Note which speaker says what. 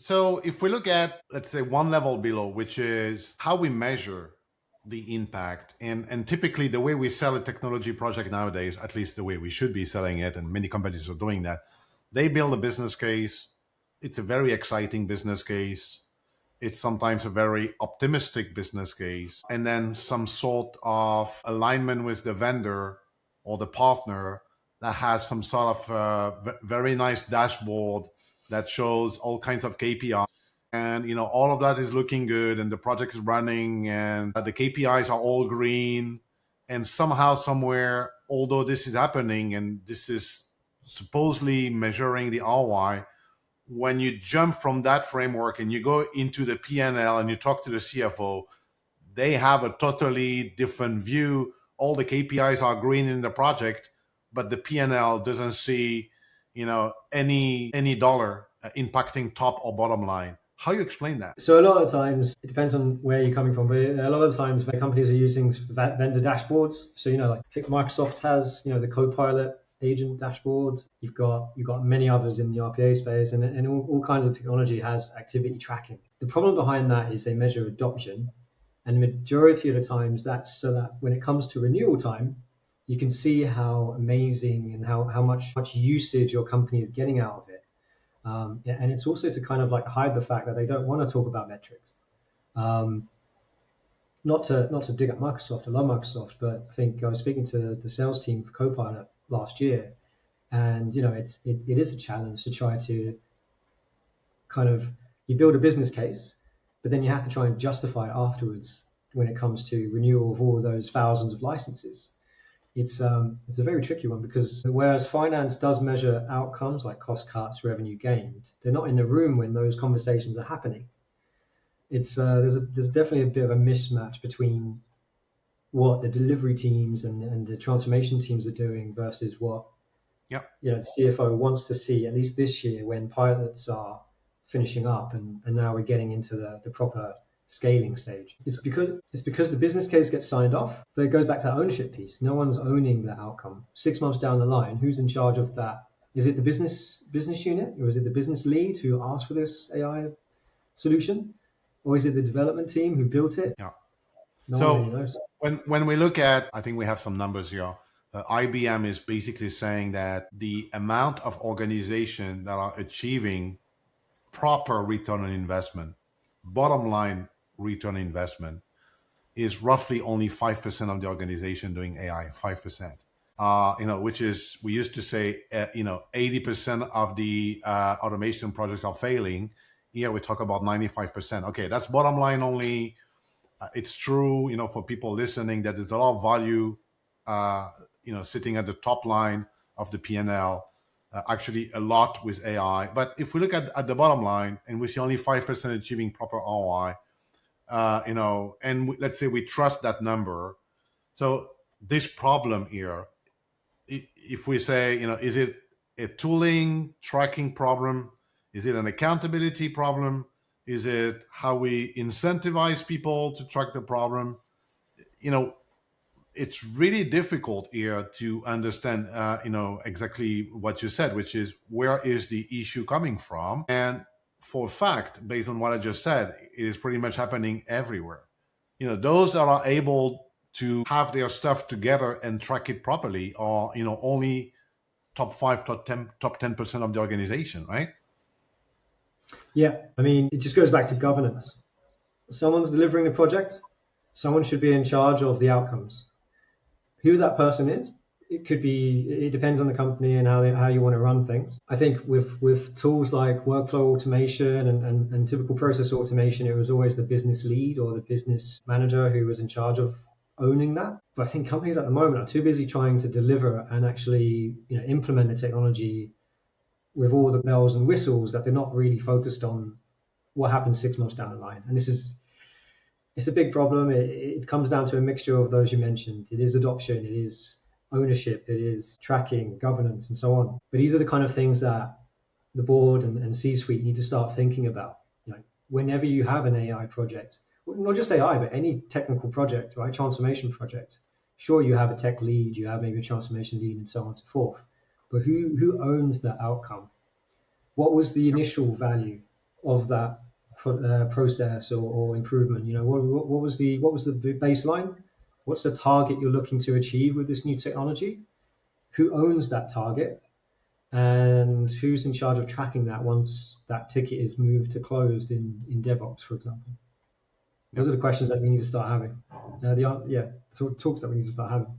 Speaker 1: So if we look at, let's say, one level below, which is how we measure the impact, and typically the way we sell a technology project nowadays, at least the way we should be selling it, and many companies are doing that, they build a business case. It's a very exciting business case. It's sometimes a very optimistic business case, and then some sort of alignment with the vendor or the partner that has some sort of very nice dashboard that shows all kinds of KPIs. And all of that is looking good, and the project is running, and the KPIs are all green. And somehow, somewhere, although this is happening and this is supposedly measuring the ROI, when you jump from that framework and you go into the P&L and you talk to the CFO, they have a totally different view. All the KPIs are green in the project, but the P&L doesn't see, any dollar impacting top or bottom line. How do you explain that?
Speaker 2: So a lot of times, it depends on where you're coming from, but a lot of times when companies are using vendor dashboards, so like I think Microsoft has, the Copilot agent dashboards. You've got many others in the RPA space, and all kinds of technology has activity tracking. The problem behind that is they measure adoption, and the majority of the times that's so that when it comes to renewal time, you can see how amazing and how much usage your company is getting out of it. And it's also to kind of like hide the fact that they don't want to talk about metrics. Not to dig at Microsoft, I love Microsoft, but I think I was speaking to the sales team for Copilot last year, and it is a challenge to try to kind of, you build a business case, but then you have to try and justify it afterwards when it comes to renewal of all of those thousands of licenses. It's a very tricky one, because whereas finance does measure outcomes like cost cuts, revenue gained, they're not in the room when those conversations are happening. It's there's definitely a bit of a mismatch between what the delivery teams and the transformation teams are doing versus what the CFO wants to see, at least this year when pilots are finishing up and now we're getting into the proper scaling stage. It's because the business case gets signed off, but it goes back to that ownership piece. No one's owning the outcome. 6 months down the line, who's in charge of that? Is it the business unit, or is it the business lead who asked for this AI solution, or is it the development team who built it?
Speaker 1: Yeah.
Speaker 2: No one really knows.
Speaker 1: When we look at, I think we have some numbers here. IBM is basically saying that the amount of organizations that are achieving proper return on investment, bottom line return on investment, is roughly only 5% of the organization doing AI. 5%. Which is, we used to say, 80% of the automation projects are failing. Here we talk about 95%. Okay, that's bottom line only. It's true, for people listening, that there's a lot of value, sitting at the top line of the P&L. Actually, a lot with AI. But if we look at the bottom line and we see only 5% achieving proper ROI, and let's say we trust that number. So this problem here, if we say, is it a tooling tracking problem? Is it an accountability problem? Is it how we incentivize people to track the problem? It's really difficult here to understand, exactly what you said, which is, where is the issue coming from? And for a fact, based on what I just said, it is pretty much happening everywhere. Those that are able to have their stuff together and track it properly are, only top 5, top 10% of the organization, right?
Speaker 2: Yeah, I mean, it just goes back to governance. Someone's delivering a project, someone should be in charge of the outcomes. Who that person is, it depends on the company and how you want to run things. I think with tools like workflow automation and typical process automation, it was always the business lead or the business manager who was in charge of owning that. But I think companies at the moment are too busy trying to deliver and actually implement the technology with all the bells and whistles that they're not really focused on what happens 6 months down the line. And it's a big problem. It comes down to a mixture of those you mentioned. It is adoption, it is ownership, it is tracking, governance, and so on. But these are the kind of things that the board and C-suite need to start thinking about. Whenever you have an AI project, not just AI, but any technical project, right? Transformation project. Sure, you have a tech lead, you have maybe a transformation lead, and so on and so forth. But who owns the outcome? What was the initial value? of that process or improvement? You know, what was the baseline? What's the target you're looking to achieve with this new technology? Who owns that target? And who's in charge of tracking that once that ticket is moved to closed in DevOps, for example? Those are the questions that we need to start having. Talks that we need to start having.